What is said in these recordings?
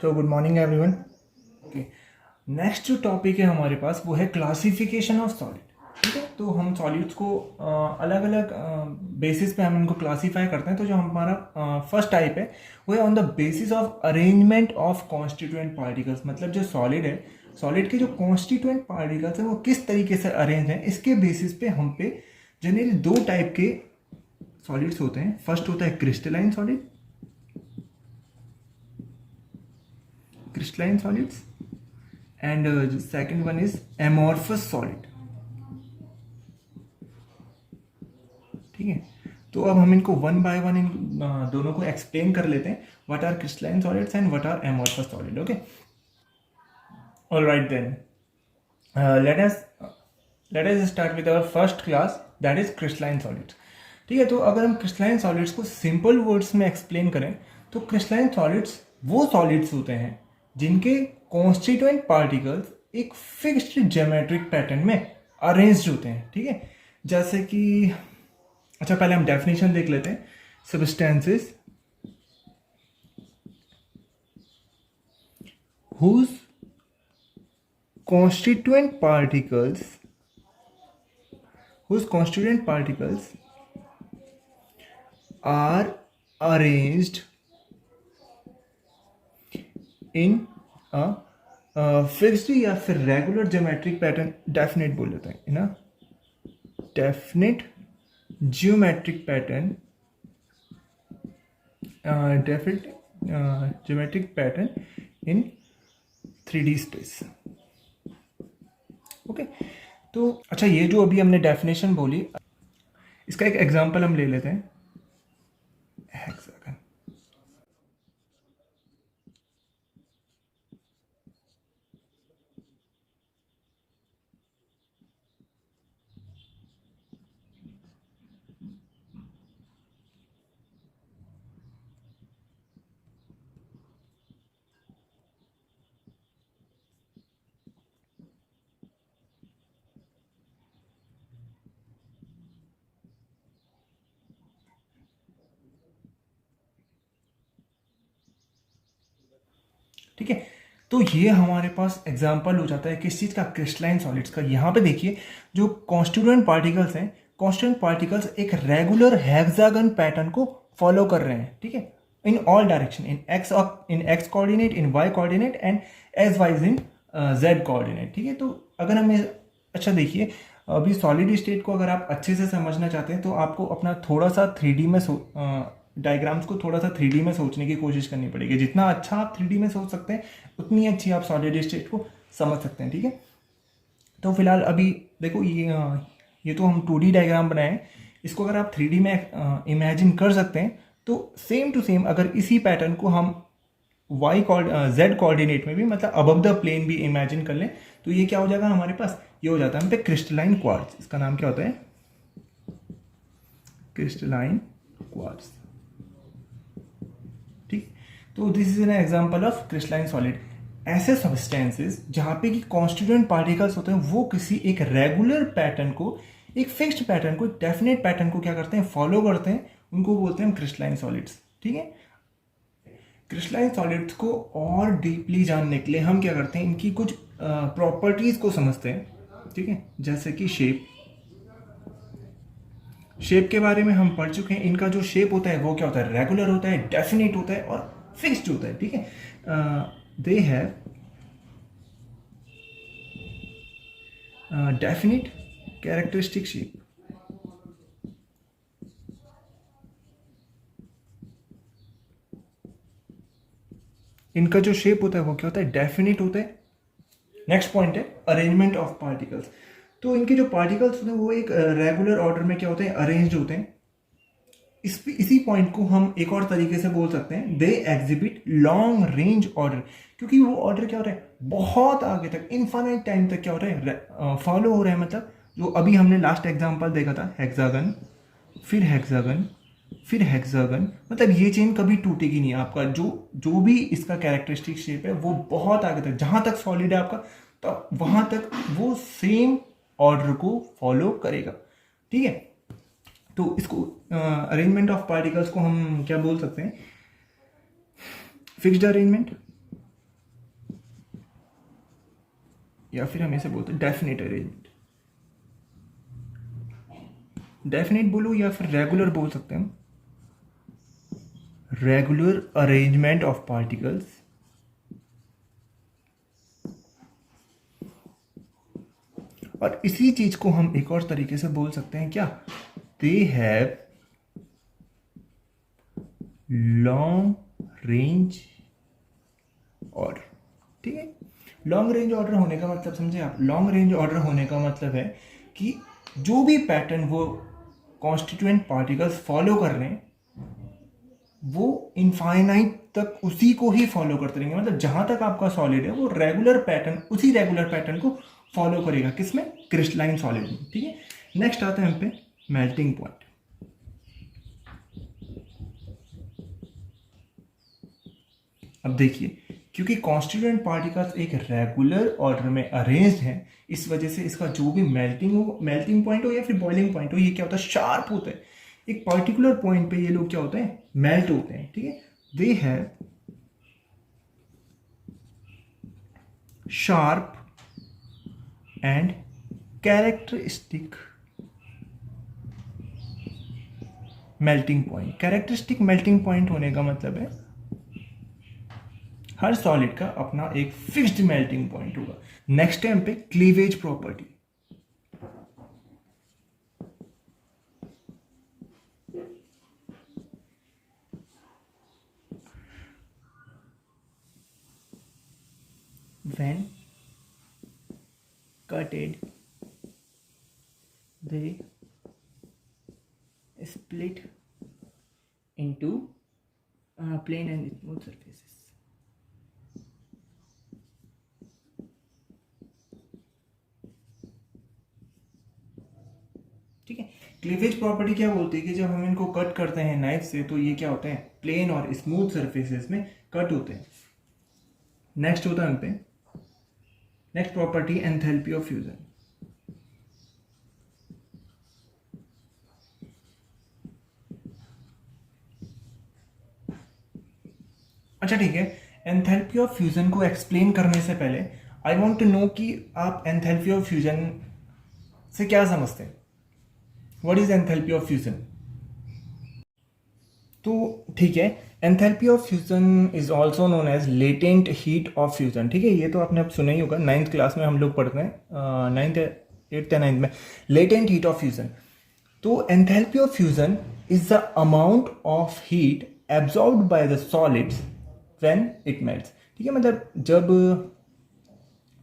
तो good morning everyone. Okay, next जो topic है हमारे पास वो है क्लासिफिकेशन ऑफ सॉलिड। ठीक है, तो हम सॉलिड्स को अलग अलग बेसिस पे हम इनको क्लासीफाई करते हैं। तो जो हमारा फर्स्ट टाइप है वो है on the basis of arrangement of constituent particles. मतलब जो सॉलिड है, सॉलिड के जो कॉन्स्टिट्यूएंट पार्टिकल्स हैं वो किस तरीके से अरेंज हैं, इसके बेसिस पे हम पे जनरली दो टाइप के सॉलिड्स होते हैं। फर्स्ट होता है crystalline solid, crystalline solids, and second one is amorphous solid। ठीक है, तो अब हम इनको वन बाय वन इन दोनों को एक्सप्लेन कर लेते हैं, what are crystalline solids and what are amorphous solid। Okay, alright then let us start with our first class, that is crystalline solids। ठीक है, तो अगर हम क्रिस्टलाइन सॉलिड्स को सिंपल वर्ड्स में एक्सप्लेन करें तो क्रिस्टलाइन सॉलिड्स वो सॉलिड्स होते हैं जिनके कॉन्स्टिट्यूएंट पार्टिकल्स एक फिक्स्ड ज्योमेट्रिक पैटर्न में अरेंज्ड होते हैं। ठीक है, जैसे कि अच्छा पहले हम डेफिनेशन देख लेते हैं। Substances whose constituent particles are arranged in a fixed या फिर रेगुलर ज्योमेट्रिक पैटर्न, डेफिनेट बोल लेते हैं, in a definite geometric pattern, definite geometric pattern in 3D space. Okay, तो अच्छा ये जो अभी हमने डेफिनेशन बोली, इसका एक एग्जांपल हम ले लेते हैं। हेक्सागन। ठीक है, तो ये हमारे पास एग्जाम्पल हो जाता है किस चीज़ का, क्रिस्टलाइन सॉलिड्स का। यहाँ पे देखिए जो कॉन्स्टिट्यूएंट पार्टिकल्स हैं, कॉन्स्टिट्यूएंट पार्टिकल्स एक रेगुलर हेक्सागन पैटर्न को फॉलो कर रहे हैं। ठीक है, in all direction, in X coordinate, in Y coordinate and edge wise in Z coordinate. ठीक है, तो अगर हमें अच्छा देखिए, अभी सॉलिड स्टेट को अगर आप अच्छे से समझना चाहते हैं तो आपको अपना थोड़ा सा 3D में डायग्राम्स को थोड़ा सा 3D में सोचने की कोशिश करनी पड़ेगी। जितना अच्छा आप 3D में सोच सकते हैं उतनी अच्छी आप सॉलिड स्टेट को समझ सकते हैं। ठीक है, तो फिलहाल अभी देखो ये तो हम 2D डायग्राम बनाए हैं, इसको अगर आप 3D में इमेजिन कर सकते हैं तो सेम टू सेम अगर इसी पैटर्न को हम जेड कोऑर्डिनेट में भी, मतलब अबव द प्लेन भी इमेजिन कर लें तो ये क्या हो जाएगा हमारे पास, ये हो जाता है हम पे क्रिस्टलाइन क्वार्ट्ज। इसका नाम क्या होता है, क्रिस्टलाइन क्वार्ट्ज। ठीक, तो this is an example of crystalline solid. ऐसे सब्सटेंसेस जहां पे कि कॉन्स्टिट्यूएंट पार्टिकल्स होते हैं वो किसी एक रेगुलर पैटर्न को, एक फिक्स्ड पैटर्न को, एक डेफिनेट पैटर्न को क्या करते हैं, फॉलो करते हैं, उनको बोलते हैं क्रिस्टलाइन सॉलिड्स। ठीक है, क्रिस्टलाइन सॉलिड्स को और डीपली जानने के लिए हम क्या करते हैं, इनकी कुछ प्रॉपर्टीज को समझते हैं। ठीक है, जैसे कि शेप के बारे में हम पढ़ चुके हैं। इनका जो शेप होता है वो क्या होता है, रेगुलर होता है, डेफिनेट होता है और फिक्स्ड होता है। ठीक है, they have definite characteristic shape. इनका जो शेप होता है वो क्या होता है, डेफिनेट होता है। नेक्स्ट पॉइंट है अरेंजमेंट ऑफ पार्टिकल्स। तो इनके जो पार्टिकल्स होते हैं वो एक रेगुलर ऑर्डर में क्या होते हैं, अरेंज्ड होते हैं। इसी पॉइंट को हम एक और तरीके से बोल सकते हैं, they exhibit long range order, क्योंकि वो ऑर्डर क्या हो रहा है, बहुत आगे तक, इनफाइनाइट टाइम तक क्या हो रहा है, फॉलो हो रहा है। मतलब जो अभी हमने लास्ट एग्जांपल देखा था, हेक्सागन, फिर हेक्सागन, फिर हेक्सागन, मतलब ये चेन कभी टूटेगी नहीं। आपका जो भी इसका कैरेक्टरिस्टिक शेप है वो बहुत आगे तक, जहां तक सॉलिड है आपका, तो वहां तक वो सेम ऑर्डर को फॉलो करेगा। ठीक है, तो इसको अरेंजमेंट ऑफ पार्टिकल्स को हम क्या बोल सकते हैं, फिक्स्ड अरेंजमेंट, या फिर हम इसे बोलते हैं डेफिनेट अरेंजमेंट। डेफिनेट बोलो या फिर रेगुलर बोल सकते हैं हम, रेगुलर अरेंजमेंट ऑफ पार्टिकल्स और इसी चीज को हम एक और तरीके से बोल सकते हैं क्या, they have long range order. ठीक है, लॉन्ग रेंज ऑर्डर होने का मतलब समझे आप, लॉन्ग रेंज ऑर्डर होने का मतलब है कि जो भी पैटर्न वो कॉन्स्टिट्यूएंट पार्टिकल्स फॉलो कर रहे हैं वो इनफाइनाइट तक उसी को ही फॉलो करते रहेंगे। मतलब जहां तक आपका सॉलिड है वो रेगुलर पैटर्न, उसी रेगुलर पैटर्न को फॉलो करेगा, किसमें, क्रिस्टलाइन सॉलिड में। ठीक है, नेक्स्ट आता है हम पे मेल्टिंग पॉइंट। अब देखिए, क्योंकि कॉन्स्टिट्यूएंट पार्टिकल्स एक रेगुलर ऑर्डर में अरेंज्ड हैं, इस वजह से इसका जो भी मेल्टिंग पॉइंट हो या फिर बॉइलिंग पॉइंट हो, ये क्या होता है, शार्प होता है। एक पर्टिकुलर पॉइंट पे ये लोग क्या होते हैं, मेल्ट होते हैं। ठीक है, they have sharp and characteristic melting point. Characteristic melting point होने का मतलब है हर सॉलिड का अपना एक फिक्स्ड मेल्टिंग पॉइंट होगा। नेक्स्ट टाइम पे cleavage property. When cutted, they split into plane and smooth surfaces. ठीक है, क्लीवेज प्रॉपर्टी क्या बोलती है कि जब हम इनको कट करते हैं नाइफ से तो ये क्या होते हैं, प्लेन और स्मूथ सरफेसेस में कट होते हैं। नेक्स्ट होता है हम पे next property enthalpy of fusion. अच्छा ठीक है, एंथैल्पी ऑफ फ्यूजन को एक्सप्लेन करने से पहले आई वांट टू नो कि आप एंथैल्पी ऑफ फ्यूजन से क्या समझते हैं। What is enthalpy of fusion? तो ठीक है, enthalpy of fusion is also known as latent heat of fusion. ठीक है, ये तो आपने अब सुना ही होगा, 9th क्लास में हम लोग पढ़ते हैं, 9th 8th या 9th में, लेटेंट हीट ऑफ फ्यूजन। तो enthalpy of fusion is the amount of heat absorbed by the solids when it melts. ठीक है, मतलब जब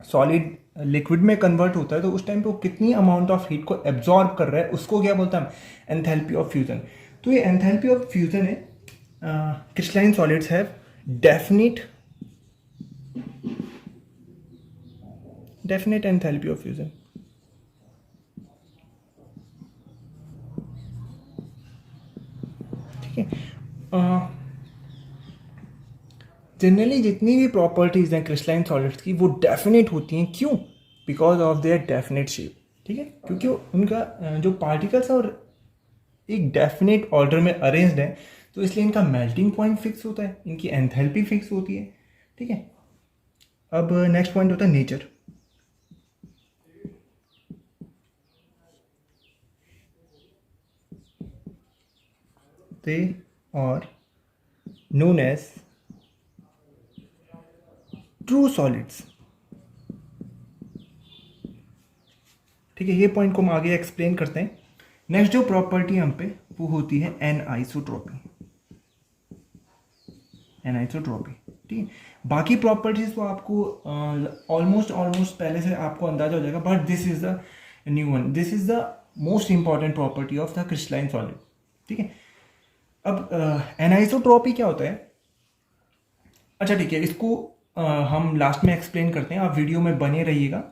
सॉलिड लिक्विड में कन्वर्ट होता है तो उस टाइम पे वो कितनी अमाउंट ऑफ हीट को एब्जॉर्ब कर रहा है, उसको क्या बोलते हैं हम, एंथैल्पी ऑफ फ्यूजन। तो ये एंथैल्पी ऑफ फ्यूजन है, crystalline solids have definite enthalpy of fusion. ठीक है, जनरली जितनी भी प्रॉपर्टीज हैं क्रिस्टलाइन सॉलिड्स की वो डेफिनेट होती हैं। क्यों? Because of their definite shape. ठीक है, क्योंकि उनका जो पार्टिकल्स है और एक डेफिनेट ऑर्डर में अरेंज्ड है, तो इसलिए इनका मेल्टिंग पॉइंट फिक्स होता है, इनकी एंथैल्पी फिक्स होती है। ठीक है, अब नेक्स्ट पॉइंट होता है nature. They are known as true solids. ठीक है, ये पॉइंट को हम आगे एक्सप्लेन करते हैं। नेक्स्ट जो प्रॉपर्टी हम पे वो होती है एनआइसोट्रॉपी। एनआइसोट्रॉपी, ठीक है, बाकी प्रॉपर्टीज तो आपको ऑलमोस्ट पहले से आपको अंदाजा हो जाएगा, but this is the new one, this is the most important property of the crystalline solid. ठीक है, अब एनआइसोट्रॉपी क्या होता है? अच्छा ठीक है, इसको हम लास्ट में एक्सप्लेन करते हैं, आप वीडियो में बने रहिएगा।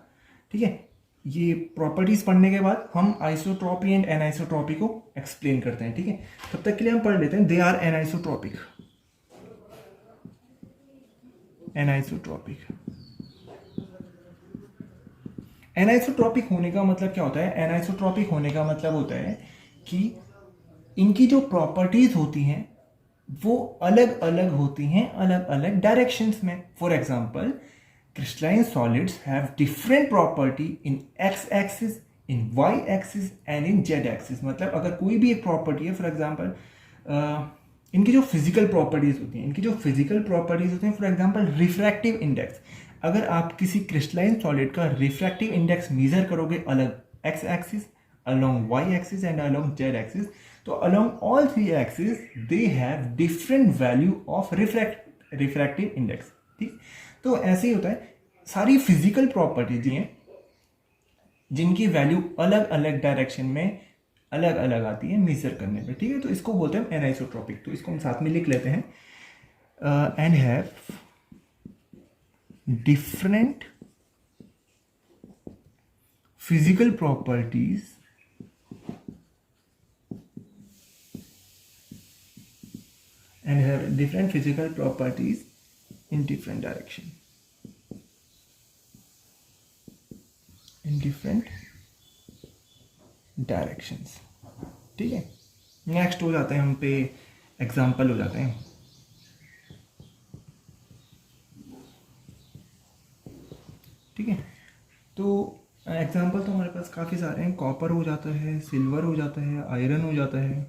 ठीक है, ये प्रॉपर्टीज पढ़ने के बाद हम आइसोट्रॉपी एंड एनआइसोट्रॉपी को एक्सप्लेन करते हैं। ठीक है, तब तक के लिए हम पढ़ लेते हैं दे आर एनआइसोट्रॉपिक। एनआइसोट्रॉपिक एनआइसोट्रॉपिक होने का मतलब क्या होता है? एनआइसोट्रॉपिक होने का मतलब होता है कि इनकी जो प्रॉपर्टीज होती हैं वो अलग अलग होती हैं अलग अलग डायरेक्शंस में। For example crystalline solids have different property in x axis, in y axis and in z axis. मतलब अगर कोई भी एक प्रॉपर्टी है, फॉर एग्जांपल इनकी जो फिजिकल प्रॉपर्टीज होती हैं, फॉर एग्जांपल रिफ्रैक्टिव इंडेक्स, अगर आप किसी क्रिस्टलाइन सॉलिड का रिफ्रैक्टिव इंडेक्स मेजर करोगे अलग x axis, along y axis and along z axis, तो along all three axes they have different value of refractive index. ठीक, तो ऐसे ही होता है सारी फिजिकल प्रॉपर्टीज हैं जिनकी वैल्यू अलग अलग डायरेक्शन में अलग अलग आती है मेजर करने पे. ठीक है, तो इसको बोलते हैं एनाइसोट्रॉपिक. तो इसको हम साथ में लिख लेते हैं, and have different physical properties and have different physical properties in different direction, in different directions. ठीक है, नेक्स्ट हो जाते हैं हम पे एग्जाम्पल हो जाते हैं. ठीक है, तो एग्जाम्पल तो हमारे पास काफ़ी सारे हैं. कॉपर हो जाता है, सिल्वर हो जाता है, आयरन हो जाता है,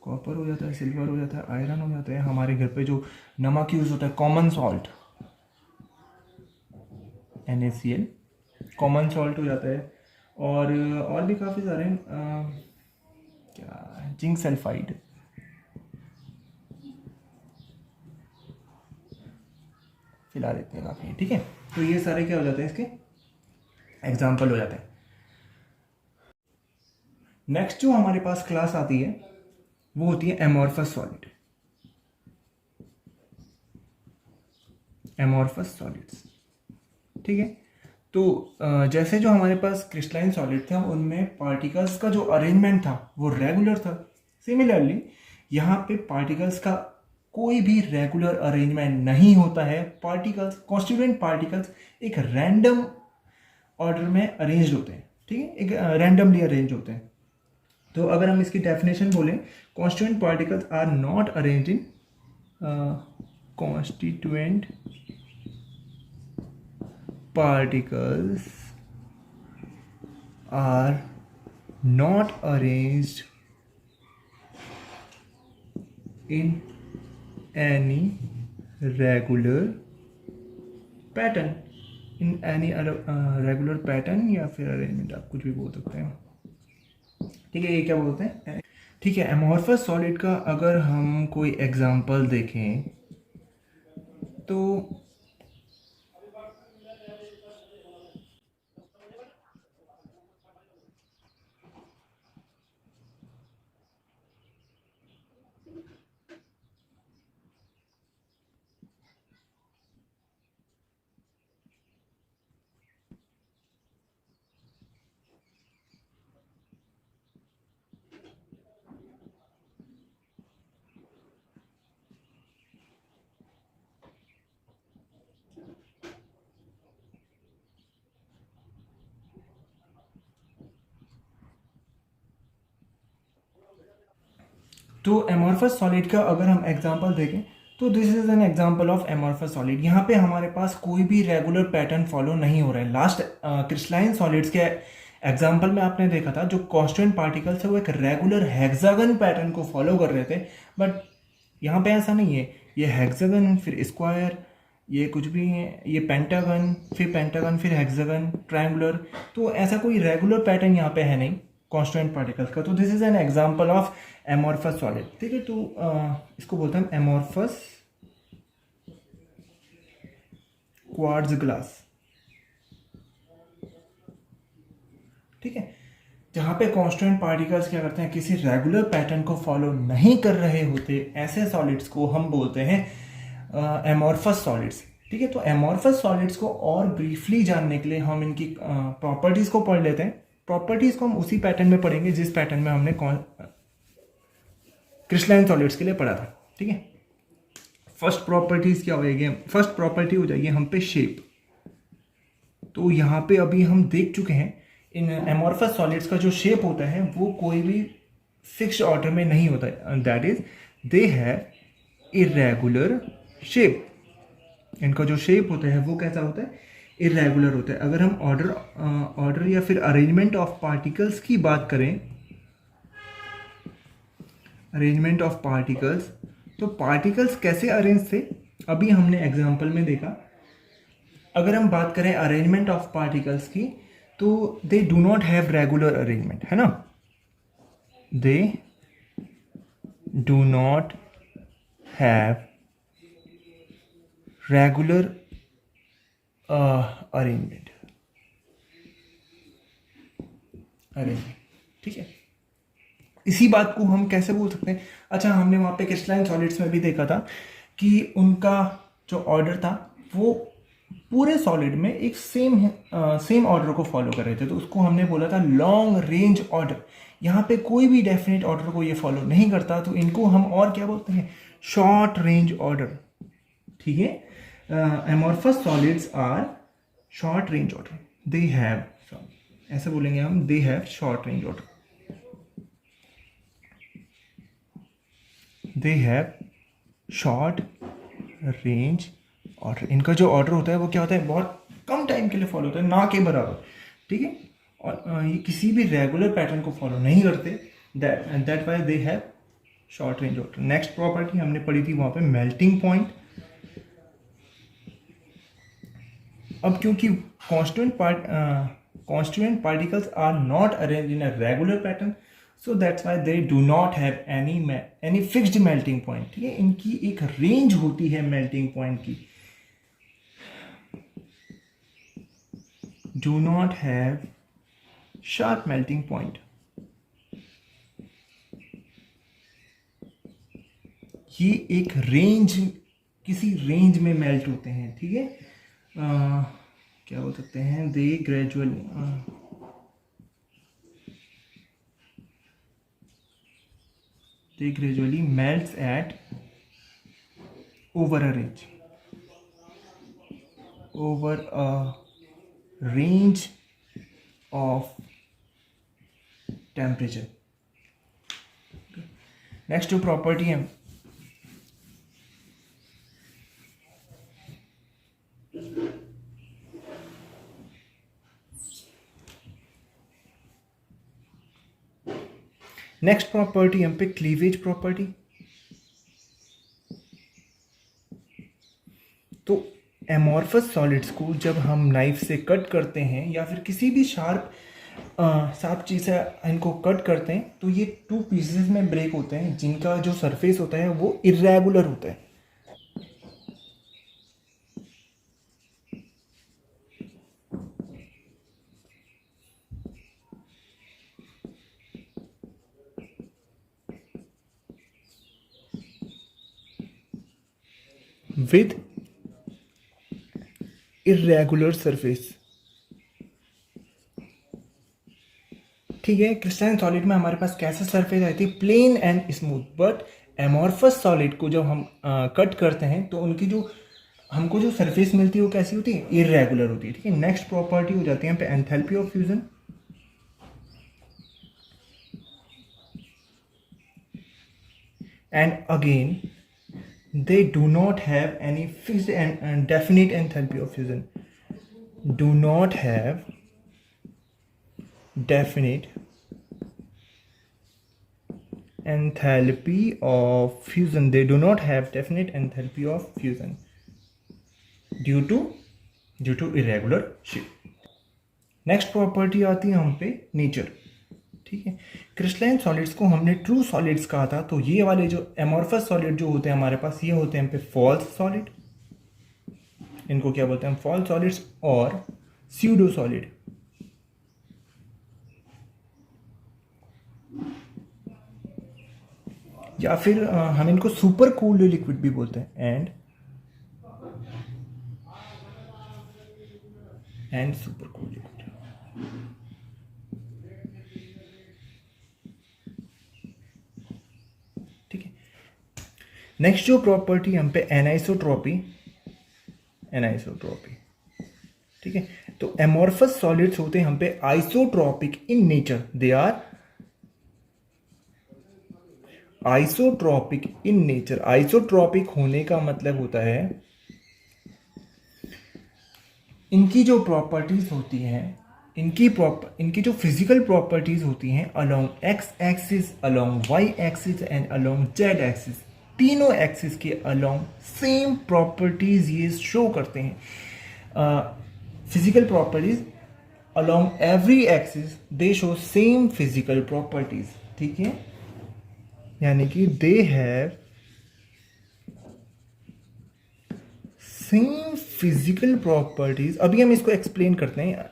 कॉपर हो जाता है, सिल्वर हो जाता है, आयरन हो जाता है. हमारे घर पे जो नमक यूज होता है, common salt, NaCl, common salt हो जाता है. और भी काफ़ी सारे क्या, जिंक सल्फाइड, फिलहाल इतने काफ़ी है. ठीक है, तो ये सारे क्या हो जाते हैं, इसके एग्जाम्पल हो जाते हैं. नेक्स्ट जो हमारे पास क्लास आती है वो होती है एमॉर्फस सॉलिड. Amorphous solids. ठीक है, तो जैसे जो हमारे पास क्रिस्टलाइन सॉलिड था उनमें पार्टिकल्स का जो अरेंजमेंट था वो रेगुलर था. सिमिलरली यहाँ पे पार्टिकल्स का कोई भी रेगुलर अरेंजमेंट नहीं होता है. पार्टिकल्स, कॉन्स्टिट्यूएंट पार्टिकल्स एक रैंडम ऑर्डर में अरेंज होते हैं. ठीक है, एक रैंडमली अरेंज होते हैं. तो अगर हम इसकी डेफिनेशन बोलें, constituent particles are not arrange in constituent particles are not arranged in any regular pattern, regular pattern या फिर अरेंजमेंट, आप कुछ भी बोल सकते हैं. ठीक है, ये क्या बोलते हैं. ठीक है, एमॉर्फस सॉलिड का अगर हम कोई एग्जांपल देखें तो एमॉर्फस सॉलिड का अगर हम एग्जांपल देखें तो this is an example of amorphous solid. यहाँ पे हमारे पास कोई भी रेगुलर पैटर्न फॉलो नहीं हो रहा है. लास्ट क्रिस्टलाइन सॉलिड्स के एग्जांपल में आपने देखा था जो कांस्टेंट पार्टिकल्स है वो एक रेगुलर हेक्सागन पैटर्न को फॉलो कर रहे थे, बट यहाँ पे ऐसा नहीं है. ये हेक्सागन, फिर स्क्वायर, ये कुछ भी है, ये पेंटागन, फिर हेक्सागन, ट्रायंगुलर. तो ऐसा कोई रेगुलर पैटर्न यहाँ पे है नहीं कांस्टेंट पार्टिकल्स का. तो this is an example of amorphous solid. ठीक है, तो इसको बोलते हैं एमॉर्फस क्वार्ट्ज ग्लास. ठीक है, जहां पे कांस्टेंट पार्टिकल्स क्या करते हैं, किसी रेगुलर पैटर्न को फॉलो नहीं कर रहे होते, ऐसे सॉलिड्स को हम बोलते हैं एमॉर्फस सॉलिड्स. ठीक है, तो एमॉर्फस सॉलिड्स को और ब्रीफली जानने के लिए हम इनकी प्रॉपर्टीज को पढ़ लेते हैं. प्रॉपर्टीज को हम उसी पैटर्न में पढ़ेंगे जिस पैटर्न में हमने क्रिस्टलाइन सॉलिड्स के लिए पढ़ा था. ठीक है, फर्स्ट प्रॉपर्टीज क्या होगी, फर्स्ट प्रॉपर्टी हो जाएगी हम पे शेप. तो यहाँ पे अभी हम देख चुके हैं इन एमॉर्फस सॉलिड्स का जो शेप होता है वो कोई भी फिक्स्ड ऑर्डर में नहीं होता है. That is they have irregular shape. इनका जो शेप होता है वो कैसा होता है, इरेगुलर होता है। अगर हम ऑर्डर या फिर अरेंजमेंट ऑफ पार्टिकल्स की बात करें, अरेंजमेंट ऑफ पार्टिकल्स, तो पार्टिकल्स कैसे अरेंज थे अभी हमने एग्जांपल में देखा। अगर हम बात करें अरेंजमेंट ऑफ पार्टिकल्स की, तो they do not have regular arrangement, है ना, they do not have regular arrangement, ठीक है। इसी बात को हम कैसे बोल सकते हैं, अच्छा हमने वहाँ पे क्रिस्टलाइन सॉलिड्स में भी देखा था कि उनका जो ऑर्डर था वो पूरे सॉलिड में एक सेम ऑर्डर को फॉलो कर रहे थे, तो उसको हमने बोला था लॉन्ग रेंज ऑर्डर। यहाँ पे कोई भी डेफिनेट ऑर्डर को ये फॉलो नहीं करता, तो इनको हम और क्या बोलते हैं, शॉर्ट रेंज ऑर्डर, ठीक है। Amorphous solids are short range order, they have, ऐसे बोलेंगे हम, they have short range order, they have short range order. इनका जो ऑर्डर होता है वो क्या होता है, बहुत कम टाइम के लिए फॉलो होता है, ना के बराबर, ठीक है। और ये किसी भी रेगुलर पैटर्न को फॉलो नहीं करते, that why they have short range order. Next property हमने पढ़ी थी वहाँ पे मेल्टिंग पॉइंट। अब क्योंकि constituent particles are not arranged in a regular pattern, so that's why they do not have any fixed melting point, ठीक है। इनकी एक रेंज होती है मेल्टिंग पॉइंट की, do not have sharp melting point, ये एक रेंज, किसी रेंज में मेल्ट होते हैं, ठीक है। क्या बोल सकते हैं, they gradually melts at over a range of temperature. Next जो प्रॉपर्टी है, नेक्स्ट प्रॉपर्टी हम पे क्लीवेज प्रॉपर्टी। तो एमॉर्फस सॉलिड्स को जब हम नाइफ से कट करते हैं या फिर किसी भी शार्प चीज़ से इनको कट करते हैं, तो ये 2 पीसेस में ब्रेक होते हैं, जिनका जो सरफेस होता है वो इरेगुलर होता है। विद इरेगुलर सरफेस, ठीक है। क्रिस्टलाइन सॉलिड में हमारे पास कैसे सरफेस आती है, plane and smooth. But amorphous solid को जब हम कट करते हैं तो उनकी जो हमको जो सरफेस मिलती है वो कैसी होती है, इरेगुलर होती है, ठीक है। नेक्स्ट प्रॉपर्टी हो जाती है यहाँ पे enthalpy of fusion. And again they do not have any fixed and definite enthalpy of fusion, do not have definite enthalpy of fusion, they do not have definite enthalpy of fusion due to irregular shape. Next property आती है हम पे nature, ठीक है। Crystalline solids को हमने true solids कहा था, तो ये वाले जो एमॉर्फस सॉलिड जो होते हैं हमारे पास, ये होते हैं हम पे फॉल्स सॉलिड, इनको क्या बोलते हैं, फॉल्स सॉलिड्स और स्यूडो सॉलिड। या फिर हम इनको सुपर कूल्ड लिक्विड भी बोलते हैं, एंड सुपर कूल्ड लिक्विड, ठीक है। नेक्स्ट जो प्रॉपर्टी हम पे एनाइसोट्रॉपी, ठीक है। तो एमॉर्फस सॉलिड्स होते हैं हम पे isotropic in nature, they are isotropic in nature. Isotropic होने का मतलब होता है इनकी जो प्रॉपर्टीज होती हैं, इनकी जो फिजिकल प्रॉपर्टीज होती हैं along X axis, along Y axis and along Z axis, तीनों एक्सिस के अलोंग सेम प्रॉपर्टीज ये शो करते हैं। Physical properties along every axis they show same physical properties, ठीक है, यानी कि they have same physical properties. अभी हम इसको एक्सप्लेन करते हैं,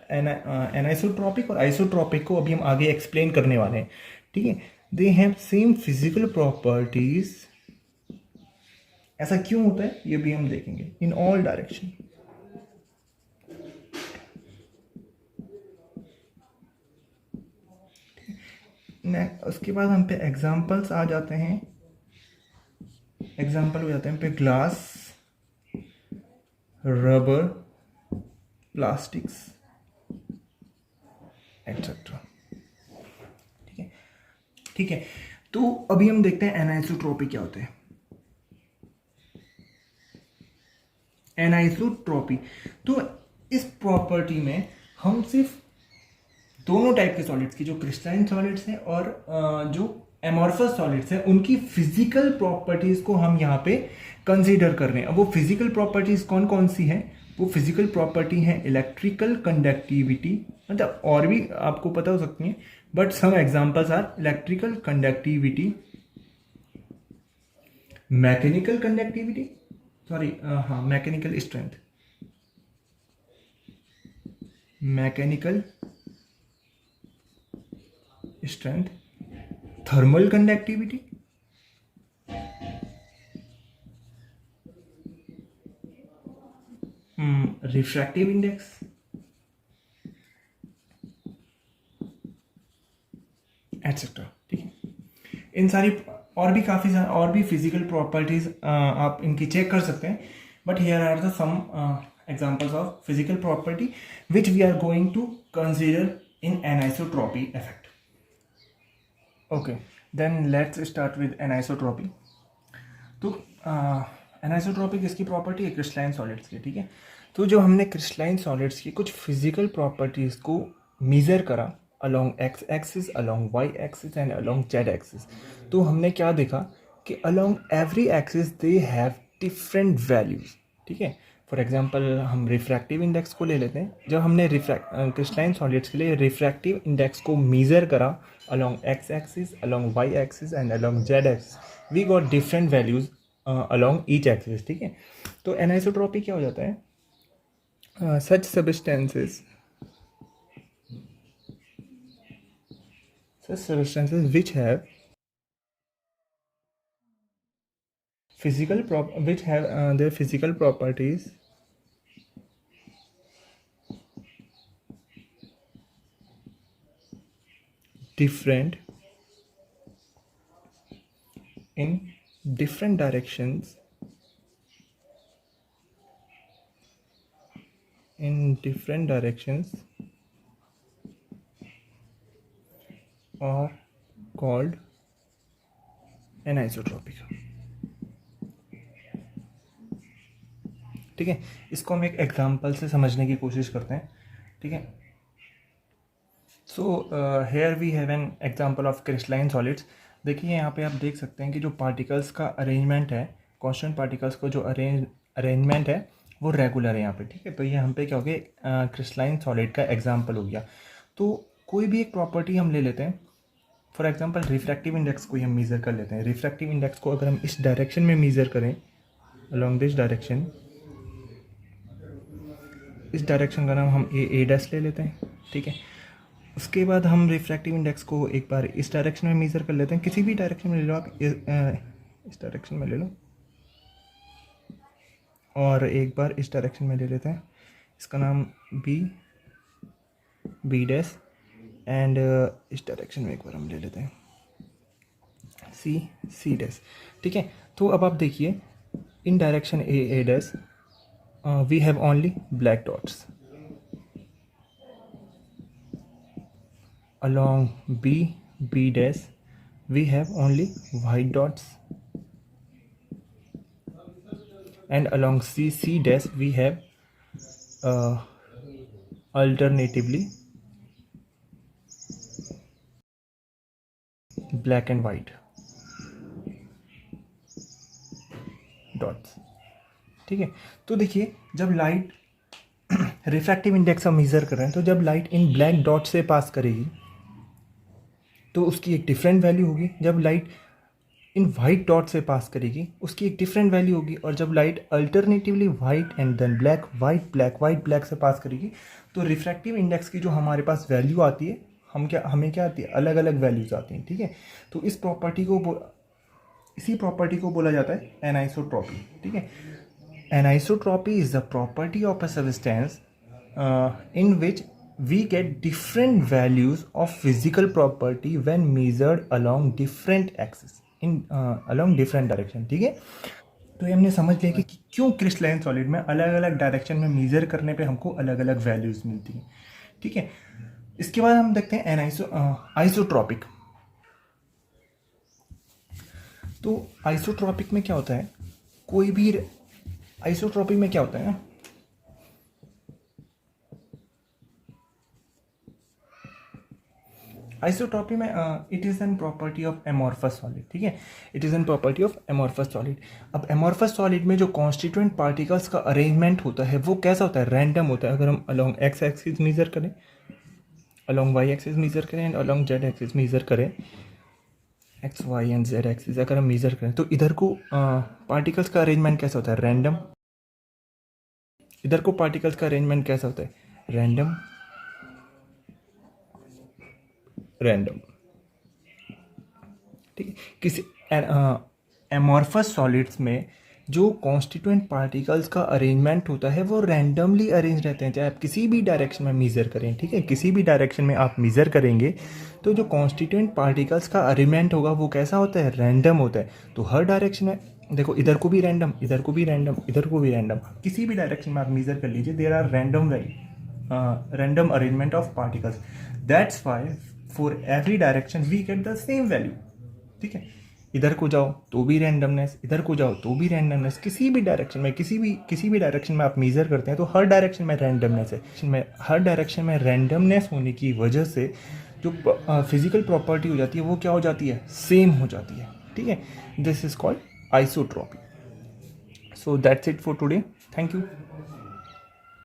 एनाइसोट्रॉपिक और आइसोट्रॉपिक को अभी हम आगे एक्सप्लेन करने वाले हैं, ठीक है। दे हैव सेम फिजिकल प्रॉपर्टीज, ऐसा क्यों होता है ये भी हम देखेंगे, इन ऑल डायरेक्शन। उसके बाद हम पे एग्जाम्पल्स आ जाते हैं, एग्जाम्पल हो जाते हैं पे ग्लास, रबर, प्लास्टिक्स एटसेट्रा, ठीक है, ठीक है। तो अभी हम देखते हैं एनाइसोट्रॉपी क्या होते हैं। एनाइसोट्रॉपी, तो इस प्रॉपर्टी में हम सिर्फ दोनों टाइप के सॉलिड्स की, जो क्रिस्टलाइन सॉलिड्स हैं और जो एमॉर्फस सॉलिड्स हैं, उनकी फिजिकल प्रॉपर्टीज को हम यहाँ पे कंसीडर कर रहे हैं। अब वो फिजिकल प्रॉपर्टीज कौन कौन सी हैं? वो फिजिकल प्रॉपर्टी है इलेक्ट्रिकल कंडक्टिविटी, मतलब और भी आपको पता हो सकती हैं, but some examples are electrical conductivity, mechanical conductivity, mechanical strength, mechanical strength, thermal conductivity, refractive index, etcetera, ठीक है। इन सारी और भी काफ़ी और भी फिजिकल प्रॉपर्टीज आप इनकी चेक कर सकते हैं, but here are the some examples of physical property which we are going to consider in anisotropy effect. Okay, then let's start with anisotropy. तो एनाइसोट्रॉपी किसकी प्रॉपर्टी है? क्रिस्टलाइन सॉलिड्स की, ठीक है। तो जो हमने क्रिस्टलाइन सॉलिड्स की कुछ फिजिकल प्रॉपर्टीज को मेजर करा along X axis, along Y axis and along Z axis, तो हमने क्या देखा कि along every axis they have different values, ठीक है। फॉर एग्जांपल हम रिफ्रैक्टिव इंडेक्स को ले लेते हैं। जब हमने क्रिस्टलाइन सॉलिड्स के लिए रिफ्रैक्टिव इंडेक्स को मेजर करा along X axis, along Y axis and along Z axis, we got different values along each axis, ठीक है। तो एनाइसोट्रॉपी क्या हो जाता है? such substances which have their physical properties different in different directions are called anisotropic, ठीक है। इसको हम एक एग्जांपल से समझने की कोशिश करते हैं, ठीक है। So here we have an example of crystalline solids. देखिए यहाँ पे आप देख सकते हैं कि जो पार्टिकल्स का अरेंजमेंट है, कांस्टेंट पार्टिकल्स को जो अरेंजमेंट है वो रेगुलर है यहाँ पे, ठीक है। तो ये हम पे क्या हो गया? क्रिस्टलाइन सॉलिड का एग्जांपल हो गया। तो कोई भी एक प्रॉपर्टी हम ले लेते हैं, फॉर एग्जांपल रिफ्रैक्टिव इंडेक्स को ही हम मेज़र कर लेते हैं। रिफ्रैक्टिव इंडेक्स को अगर हम इस डायरेक्शन में मेज़र करें, अलोंग दिस डायरेक्शन, इस डायरेक्शन का नाम हम ए डैश ले लेते हैं, ठीक है। उसके बाद हम रिफ्रैक्टिव इंडेक्स को एक बार इस डायरेक्शन में मेज़र कर लेते हैं, किसी भी डायरेक्शन में ले लो आप, इस डायरेक्शन में ले लो और एक बार इस डायरेक्शन में ले लेते हैं, इसका नाम बी डैश, एंड इस डायरेक्शन में एक बार हम ले लेते हैं सी डैश, ठीक है। तो अब आप देखिए in direction A dash we have only black dots, along B dash we have only white dots, and along C dash we have alternatively black and white dots. ठीक है, तो देखिए जब लाइट रिफ्रैक्टिव इंडेक्स हम measure कर रहे हैं, तो जब लाइट इन ब्लैक डॉट से पास करेगी तो उसकी एक डिफरेंट वैल्यू होगी, जब लाइट इन वाइट डॉट से पास करेगी उसकी एक डिफरेंट वैल्यू होगी, और जब light alternatively white and then black white black से पास करेगी तो रिफ्रैक्टिव इंडेक्स की जो हमारे पास वैल्यू आती है, हमें क्या आती है, अलग अलग वैल्यूज आती हैं। ठीक है, तो इसी प्रॉपर्टी को बोला जाता है एनाइसोट्रॉपी। ठीक है, anisotropy is the property of a substance in which we get different values of physical property when measured along different axes along different direction। ठीक है, तो ये हमने समझ लिया कि क्यों क्रिस्टलाइन सॉलिड में अलग अलग डायरेक्शन में मेजर करने पे हमको अलग अलग वैल्यूज मिलती हैं। ठीक है, इसके बाद हम देखते हैं आइसोट्रॉपिक। तो आइसोट्रॉपिक में क्या होता है, कोई भी आइसोट्रॉपिक में क्या होता है ना, आइसोट्रॉपी में it is an property of amorphous solid. ठीक है, it is an property of amorphous solid. अब एमॉर्फस सॉलिड में जो कॉन्स्टिट्यूएंट पार्टिकल्स का अरेंजमेंट होता है वो कैसा होता है, रैंडम होता है। अगर हम अलोंग एक्स एक्सिस मेजर करें, अलोंग वाई एक्सिस मेजर करें and along Z axis measure करें, X Y and Z axis अगर हम मेजर करें तो इधर को पार्टिकल्स का अरेंजमेंट कैसा होता है, रैंडम। इधर को पार्टिकल्स का अरेंजमेंट कैसा होता है, रैंडम रैंडम। ठीक है, किसी एमॉर्फस सॉलिड्स में जो कॉन्स्टिट्यूएंट पार्टिकल्स का अरेंजमेंट होता है वो रैंडमली अरेंज रहते हैं, चाहे आप किसी भी डायरेक्शन में मेज़र करें। ठीक है, किसी भी डायरेक्शन में आप मेज़र करेंगे तो जो कॉन्स्टिट्यूएंट पार्टिकल्स का अरेंजमेंट होगा वो कैसा होता है, रैंडम होता है। तो हर डायरेक्शन में देखो, इधर को भी रैंडम, इधर को भी रैंडम, इधर को भी रैंडम, किसी भी डायरेक्शन में आप मेज़र कर लीजिए, there are random arrangement of particles. That's why for every direction we get the same value. ठीक है, इधर को जाओ तो भी रैंडमनेस, इधर को जाओ तो भी रैंडमनेस, किसी भी डायरेक्शन में किसी भी डायरेक्शन में आप मेजर करते हैं तो हर डायरेक्शन में रैंडमनेस है। हर डायरेक्शन में रैंडमनेस होने की वजह से जो फिजिकल प्रॉपर्टी हो जाती है वो क्या हो जाती है, सेम हो जाती है। ठीक है, this is called isotropy. So that's it for today, thank you.